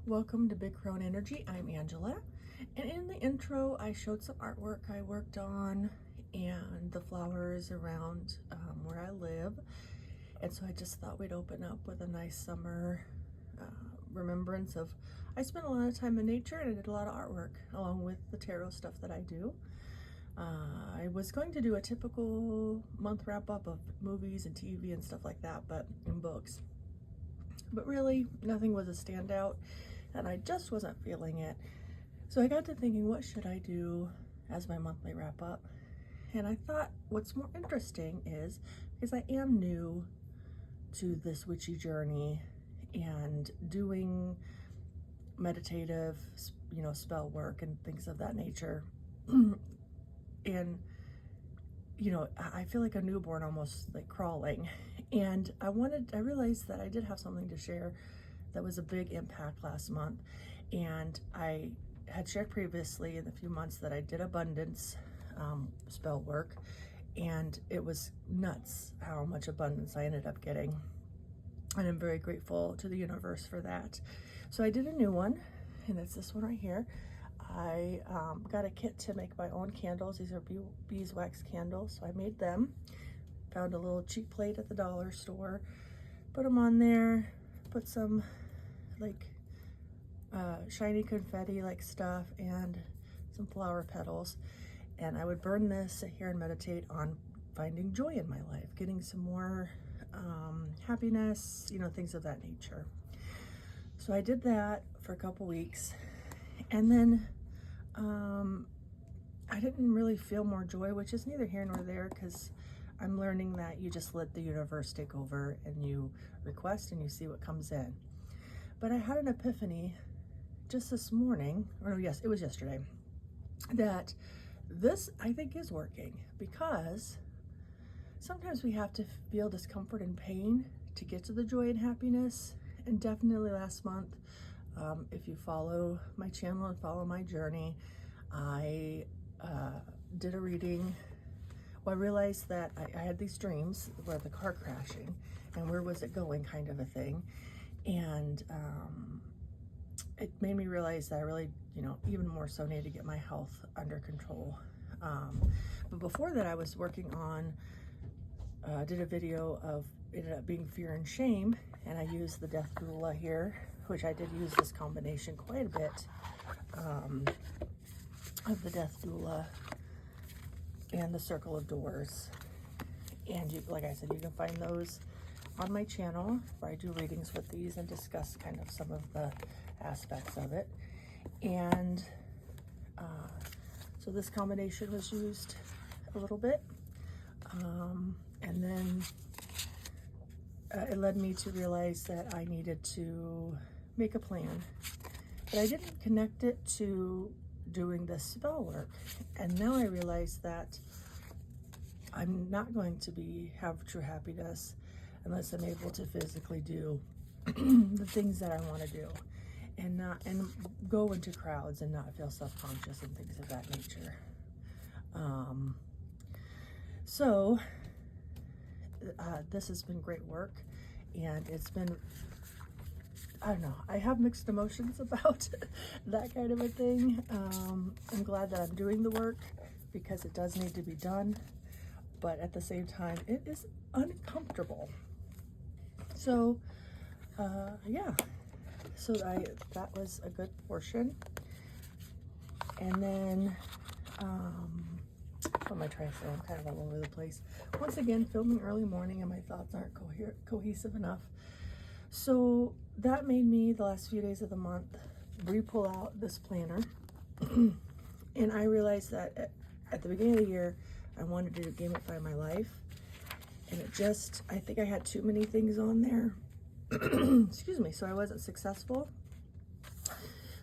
Welcome to Big Crone Energy. I'm Angela, and in the intro I showed some artwork I worked on and the flowers around where I live, and so I just thought we'd open up with a nice summer remembrance of I spent a lot of time in nature and I did a lot of artwork along with the tarot stuff that I do. I was going to do a typical month wrap-up of movies and TV and stuff like that, but in books. But really, nothing was a standout, and I just wasn't feeling it. So I got to thinking, what should I do as my monthly wrap-up? And I thought what's more interesting is, because I am new to this witchy journey and doing meditative, spell work and things of that nature, and I feel like a newborn, almost like crawling. And I realized that I did have something to share that was a big impact last month. And I had shared previously in the few months that I did abundance spell work, and it was nuts how much abundance I ended up getting. And I'm very grateful to the universe for that. So I did a new one, and it's this one right here. I got a kit to make my own candles. These are beeswax candles, so I made them. Found a little cheap plate at the dollar store, put them on there, put some like shiny confetti like stuff and some flower petals, and I would burn this, sit here and meditate on finding joy in my life, getting some more happiness, things of that nature. So I did that for a couple weeks, and then I didn't really feel more joy, which is neither here nor there, because I'm learning that you just let the universe take over and you request and you see what comes in. But I had an epiphany just this morning, or no, yes, it was yesterday, that this I think is working, because sometimes we have to feel discomfort and pain to get to the joy and happiness. And definitely last month, if you follow my channel and follow my journey, I did a reading. Well, I realized that I had these dreams where the car crashing and where was it going kind of a thing. And it made me realize that I really, even more so need to get my health under control. But before that, I was working on, did a video of, ended up being fear and shame. And I used the death doula here, which I did use this combination quite a bit of the death doula and the circle of doors. And like I said, you can find those on my channel where I do readings with these and discuss kind of some of the aspects of it. And so this combination was used a little bit, and then it led me to realize that I needed to make a plan, but I didn't connect it to doing this spell work. And now I realize that I'm not going to have true happiness unless I'm able to physically do the things that I want to do, and go into crowds and not feel self-conscious and things of that nature. So this has been great work, and it's been, I don't know, I have mixed emotions about that kind of a thing. I'm glad that I'm doing the work because it does need to be done, but at the same time, it is uncomfortable. So, yeah, so that was a good portion. And then, what am I trying to say? I'm kind of all over the place. Once again, filming early morning and my thoughts aren't cohesive enough. So that made me, the last few days of the month, re-pull out this planner. And I realized that at the beginning of the year, I wanted to gamify my life. And I think I had too many things on there. Excuse me, so I wasn't successful.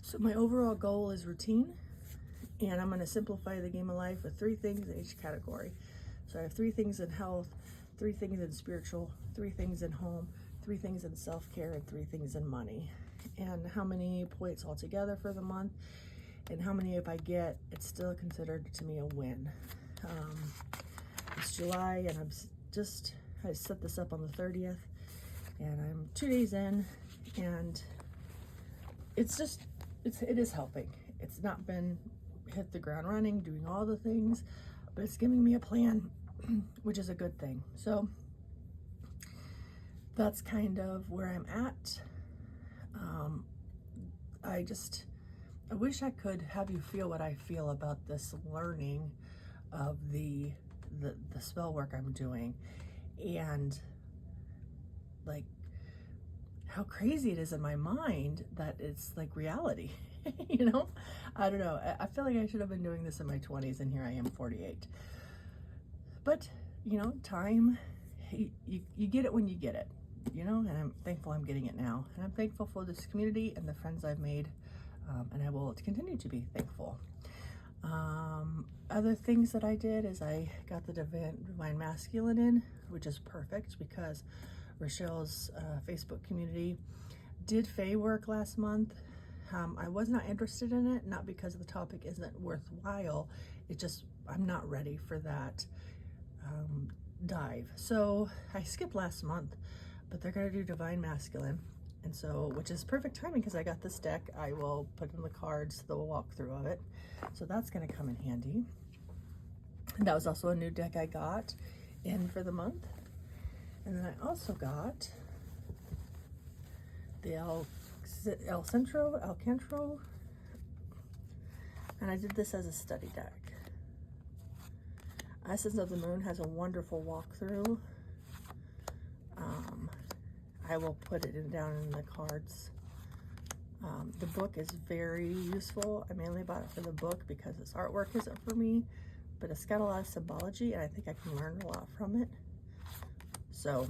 So my overall goal is routine. And I'm going to simplify the game of life with 3 things in each category. So I have 3 things in health, 3 things in spiritual, 3 things in home, 3 things in self-care, and 3 things in money. And how many points altogether for the month, and how many if I get, it's still considered to me a win. It's July, and I set this up on the 30th, and I'm 2 days in, and it's just, it is helping. It's not been hit the ground running, doing all the things, but it's giving me a plan, which is a good thing. So that's kind of where I'm at. I wish I could have you feel what I feel about this learning of the spell work I'm doing, and like how crazy it is in my mind that it's like reality. You know, I don't know. I feel like I should have been doing this in my 20s, and here I am, 48. But you know, time, you get it when you get it, you know, and I'm thankful I'm getting it now, and I'm thankful for this community and the friends I've made, and I will continue to be thankful. Other things that I did is I got the Divine Masculine in, which is perfect because Rochelle's Facebook community did Fae work last month. I was not interested in it, not because the topic isn't worthwhile, it just, I'm not ready for that dive. So I skipped last month, but they're gonna do Divine Masculine. And so, which is perfect timing because I got this deck. I will put in the cards, the walkthrough of it. So that's gonna come in handy. And that was also a new deck I got in for the month. And then I also got the El Centro, and I did this as a study deck. Essence of the Moon has a wonderful walkthrough. I will put it down in the cards. The book is very useful. I mainly bought it for the book because this artwork isn't for me, but it's got a lot of symbology, and I think I can learn a lot from it. So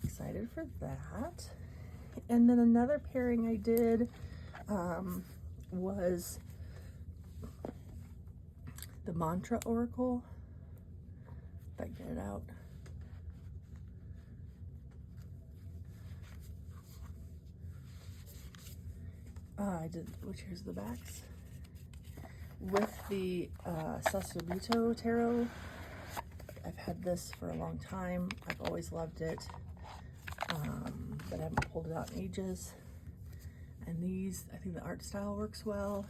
excited for that. And then another pairing I did was the Mantra Oracle. If I get it out. I did, which here's the backs. With the Sasubito Tarot. I've had this for a long time. I've always loved it, but I haven't pulled it out in ages. And these, I think the art style works well,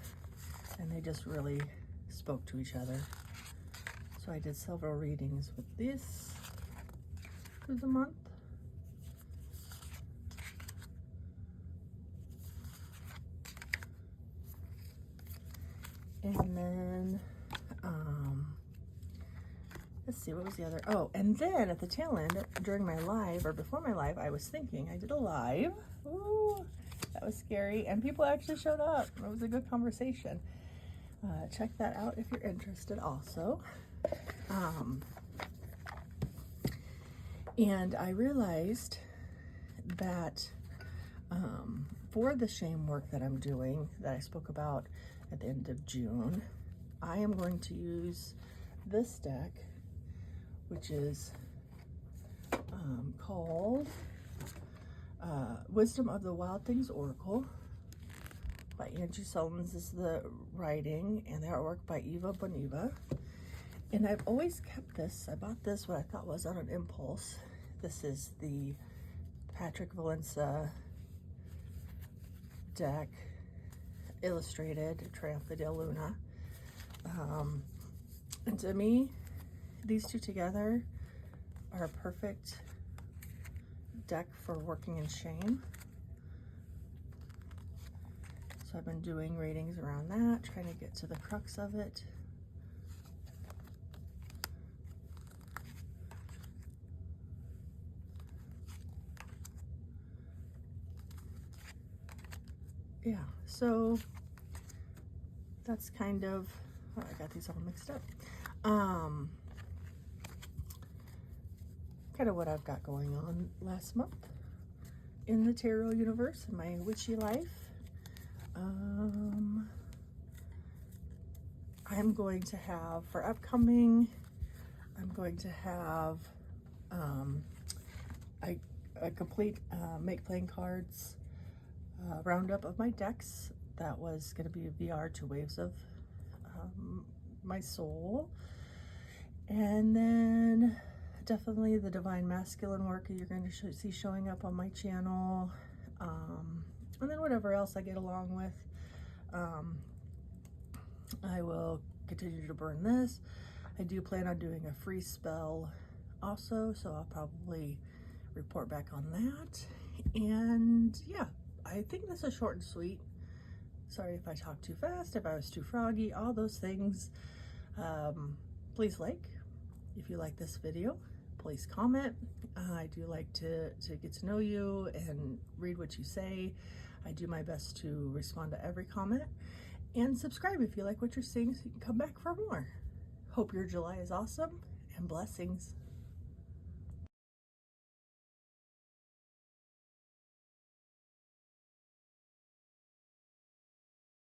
and they just really spoke to each other. So I did several readings with this for the month. And then, let's see, what was the other? Oh, and then at the tail end, during my live, or before my live, I was thinking, I did a live. Ooh, that was scary. And people actually showed up. It was a good conversation. Check that out if you're interested also. And I realized that for the shame work that I'm doing, that I spoke about at the end of June, I am going to use this deck, which is called Wisdom of the Wild Things Oracle by Angie Sullins is the writing, and the artwork by Eva Boniva. And I've always kept this. I bought this, what I thought was on an impulse. This is the Patrick Valencia deck, illustrated, Triumph de Luna. And to me, these two together are a perfect deck for working in shame. So I've been doing readings around that, trying to get to the crux of it. Yeah, so that's kind of, oh, I got these all mixed up. Kind of what I've got going on last month in the tarot universe, in my witchy life. I'm going to have, for upcoming, I'm going to have a complete Make Playing Cards roundup of my decks. That was going to be a VR to Waves of my Soul. And then definitely the Divine Masculine work you're going to see showing up on my channel. And then whatever else I get along with, I will continue to burn this. I do plan on doing a free spell also, so I'll probably report back on that. And yeah, I think this is short and sweet. Sorry if I talk too fast, if I was too froggy, all those things. Please like if you like this video. Please comment. I do like to get to know you and read what you say. I do my best to respond to every comment. And subscribe if you like what you're seeing so you can come back for more. Hope your July is awesome, and blessings.